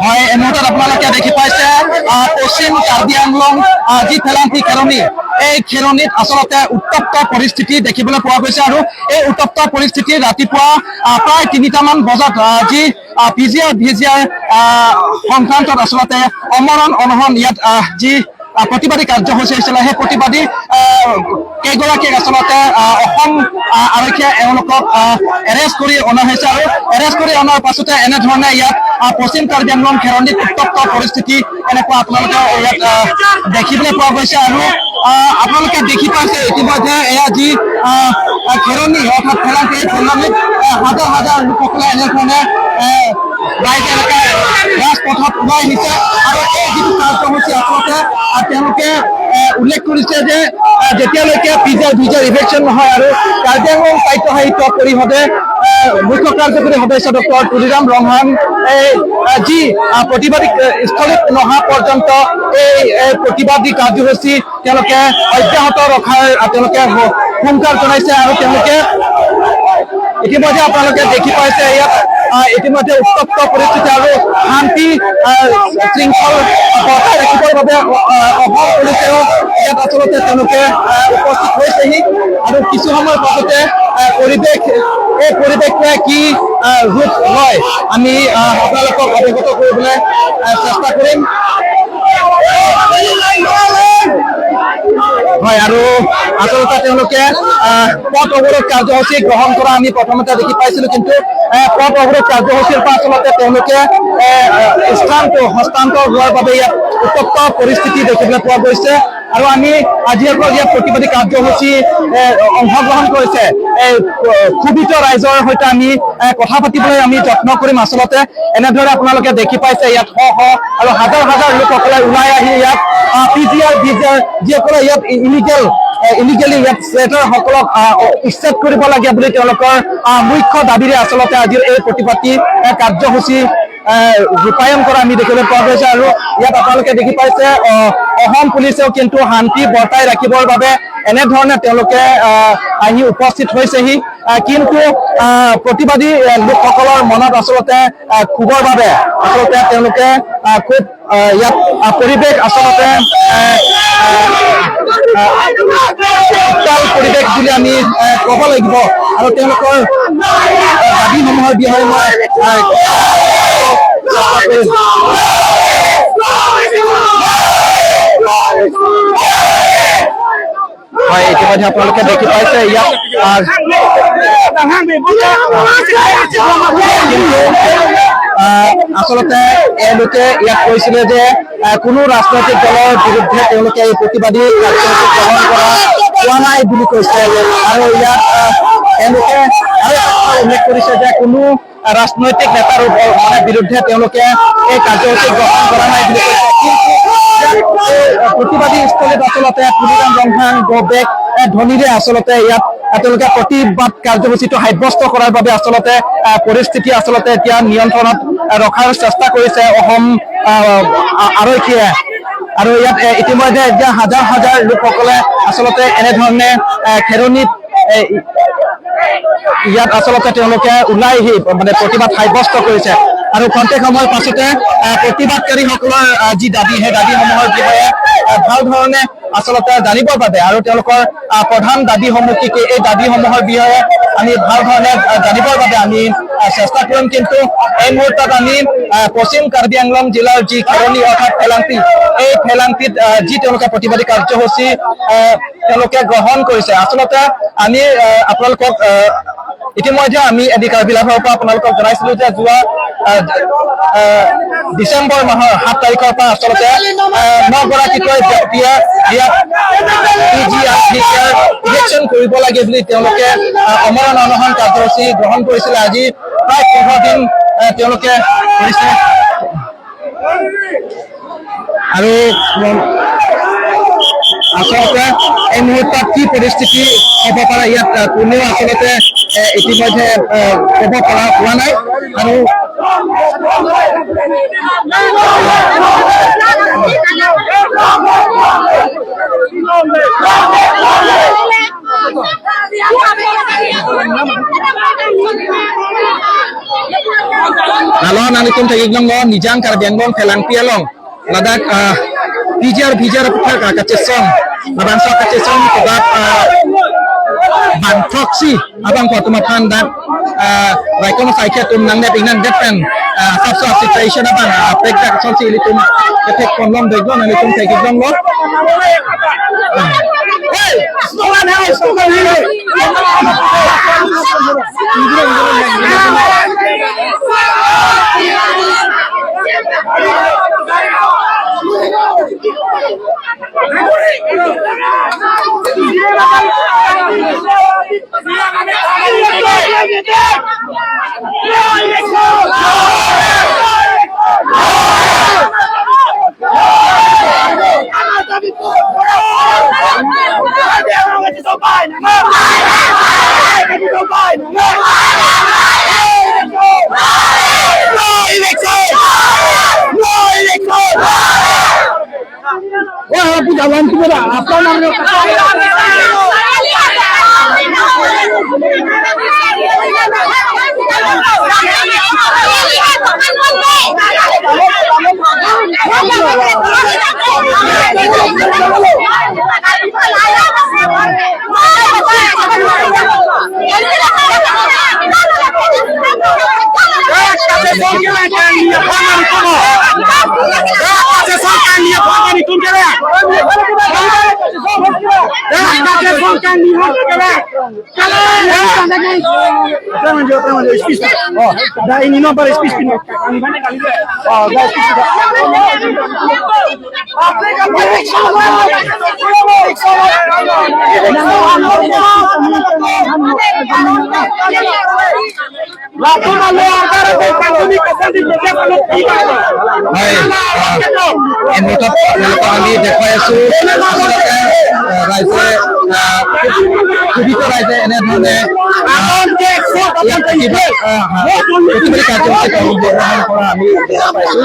হয় এই মুহূৰ্তত আপোনালোকে দেখি পাইছে পশ্চিম কাৰ্বি আংলং যি ফেলাংটি খেলনি এই খেলনিত আচলতে উত্তপ্ত পৰিস্থিতি দেখিবলৈ পোৱা গৈছে আৰু এই উত্তপ্ত পৰিস্থিতি ৰাতিপুৱা প্ৰায় ৩টামান বজাত যি ভিজিআৰ সংক্ৰান্তত আচলতে অমৰণ অনশন ইয়াত যি প্ৰতিবাদী কাৰ্যসূচী হৈছিলে সেই প্ৰতিবাদী কেইগৰাকীক আচলতে অসম আৰক্ষীয়ে এওঁলোকক এৰেষ্ট কৰি অনা হৈছে আৰু এৰেষ্ট কৰি অনাৰ পাছতে এনেধৰণে ইয়াত পশ্চিম কাৰ্বি আংলং খেলনিত উত্তপ্ত পৰিস্থিতি এনেকুৱা আপোনালোকে ইয়াত দেখিবলৈ পোৱা গৈছে আৰু আপোনালোকে দেখি পাইছে ইতিমধ্যে এয়া যি খেলনি অৰ্থাৎ ফেলাংটি খেলনিত হাজাৰ হাজাৰ লোকসকলে এনেধৰণে ৰাজপথত ওলাই আহিছে আৰু এই যিটো কাৰ্যসূচী আচলতে তেওঁলোকে উল্লেখ কৰিছে যে যেতিয়ালৈকে ভিজাৰ ইভেকশ্যন নহয় আৰু কাৰ্বি আংলং সাহিত্য পৰিষদে মুখ্য কাৰ্যকৰী সদস্য ডক্টৰ তুলিৰাম ৰংহান যি প্ৰতিবাদী স্থলীত নহা পৰ্যন্ত এই প্ৰতিবাদী কাৰ্যসূচী তেওঁলোকে অব্যাহত ৰখাৰ তেওঁলোকে হুংকাৰ জনাইছে আৰু তেওঁলোকে ইতিমধ্যে আপোনালোকে দেখি পাইছে ইয়াত ইতিমধ্যে উত্তপ্ত পৰিস্থিতি আৰু শান্তি শৃংখল বৰ্তাই ৰাখিবৰ বাবে অসম পুলিচেও ইয়াত আচলতে তেওঁলোকে উপস্থিত হৈছেহি আৰু কিছু সময়ৰ পাছতে এই পৰিৱেশটোৱে কি ৰূপ লয় আমি আপোনালোকক অৱগত কৰিবলৈ চেষ্টা কৰিম। হয় আৰু আচলতে তেওঁলোকে পথ অৱৰোধ কাৰ্যসূচী গ্ৰহণ কৰা আমি প্ৰথমতে দেখি পাইছিলো কিন্তু পথ অৱৰোধ কাৰ্যসূচীৰ পৰা আচলতে তেওঁলোকে হস্তান্তৰ হোৱাৰ বাবে ইয়াত উত্তপ্ত পৰিস্থিতি দেখিবলৈ পোৱা গৈছে আৰু আমি আজিৰ পৰা ইয়াত প্ৰতিবাদী কাৰ্যসূচী অংশগ্ৰহণ কৰিছে ক্ষোভিত ৰাইজৰ সৈতে আমি কথা পাতিবলৈ আমি যত্ন কৰিম। আচলতে এনেদৰে আপোনালোকে দেখি পাইছে ইয়াত শ আৰু হাজাৰ হাজাৰ লোকসকলে ওলাই আহি ইয়াত ভিজিআৰ যিসকলে ইয়াত ইলিগেলি ইয়াত সকলক উচ্ছেদ কৰিব লাগে বুলি তেওঁলোকৰ মুখ্য দাবীৰে আচলতে আজিৰ এই প্ৰতিবাদী কাৰ্যসূচী ৰূপায়ণ কৰা আমি দেখিবলৈ পোৱা গৈছে আৰু ইয়াত আপোনালোকে দেখি পাইছে অসম পুলিচেও কিন্তু শান্তি বৰ্তাই ৰাখিবৰ বাবে এনেধৰণে তেওঁলোকে আহি উপস্থিত হৈছেহি কিন্তু প্ৰতিবাদী লোকসকলৰ মনত আচলতে ক্ষোভৰ বাবে আচলতে তেওঁলোকে খুব ইয়াত পৰিৱেশ আচলতে পৰিৱেশ বুলি আমি ক'ব লাগিব আৰু তেওঁলোকৰ দাবীসমূহৰ বিষয়ে মই হয় ইতিমধ্যে আপোনালোকে দেখি পাইছে ইয়াত আচলতে এওঁলোকে ইয়াত কৈছিলে যে কোনো ৰাজনৈতিক দলৰ বিৰুদ্ধে তেওঁলোকে এই প্ৰতিবাদী কাৰ্যসূচী গ্ৰহণ কৰা হোৱা নাই বুলি কৈছে আৰু ইয়াত এওঁলোকে আৰু উল্লেখ কৰিছে যে কোনো ৰাজনৈতিক নেতাৰ বিৰুদ্ধে তেওঁলোকে এই কাৰ্যসূচী গ্ৰহণ কৰা নাই বুলি কৈছে কিন্তু প্ৰতিবাদী স্থলীত আচলতে তুলিৰাম ৰংহান গবেক ধ্বনিৰে আচলতে ইয়াত তেওঁলোকে প্ৰতিবাদ কাৰ্যসূচীটো সাব্যস্ত কৰাৰ বাবে আচলতে পৰিস্থিতি আচলতে এতিয়া নিয়ন্ত্ৰণত ৰখাৰ চেষ্টা কৰিছে অসম আৰক্ষীয়ে আৰু ইয়াত ইতিমধ্যে এতিয়া হাজাৰ হাজাৰ লোকসকলে আচলতে এনেধৰণে খেলনিত ইয়াত আচলতে তেওঁলোকে ওলাই আহি মানে প্ৰতিবাদ সাব্যস্ত কৰিছে আৰু খন্তেক সময়ৰ পাছতে প্ৰতিবাদকাৰীসকলৰ যি দাবী সেই দাবীসমূহৰ বিষয়ে ভাল ধৰণে আচলতে জানিবৰ বাবে আৰু তেওঁলোকৰ প্ৰধান দাবীসমূহ কি কি এই দাবীসমূহৰ বিষয়ে আমি ভাল ধৰণে জানিবৰ বাবে আমি চেষ্টা কৰিম কিন্তু এই মুহূৰ্তত আমি পশ্চিম কাৰ্বি আংলং জিলাৰ যি খেলনি অৰ্থাৎ ফেলাংটি এই ফেলাংটিত যি তেওঁলোকে প্ৰতিবাদী কাৰ্যসূচী তেওঁলোকে গ্ৰহণ কৰিছে আচলতে আমি আপোনালোকক ইতিমধ্যে আমি এডি কাৰ্বি লাইভৰ পৰা আপোনালোকক জনাইছিলো যে যোৱা ডিচেম্বৰ মাহৰ 7 তাৰিখৰ পৰা আচলতে 9 গৰাকীকৈ ব্যক্তিয়ে ইয়াত ইলেকশ্যন কৰিব লাগে বুলি তেওঁলোকে অমৰণ অনশন কাৰ্যসূচী গ্ৰহণ কৰিছিলে আজি প্ৰায় 15 দিন তেওঁলোকে কৰিছে আৰু আচলতে এই মুহূৰ্তত কি পৰিস্থিতি হ'ব পাৰে ইয়াত কোনেও আচলতে ইতিমধ্যে ক'ব পৰা হোৱা নাই আৰু Nalon anitum tagiglang lo nijang karbiangbong telang pialong ladak pijar putar kacesong nabangsa kacesong kebab bantoksi abang ko tumapan dan raikon saike tum nang net inan depen sabso situation abang pekta sonsi litum ketek konlong degon anitum tagiglang lo hey stolan house Wah, aku jalan kita apa namanya? Dah ini nomor speech pin. Oh, guys. Emotot kami deklarasi raise kubito raise ene dhone yang kiba kutubari kacau se kamu berani kora ami dekha paisu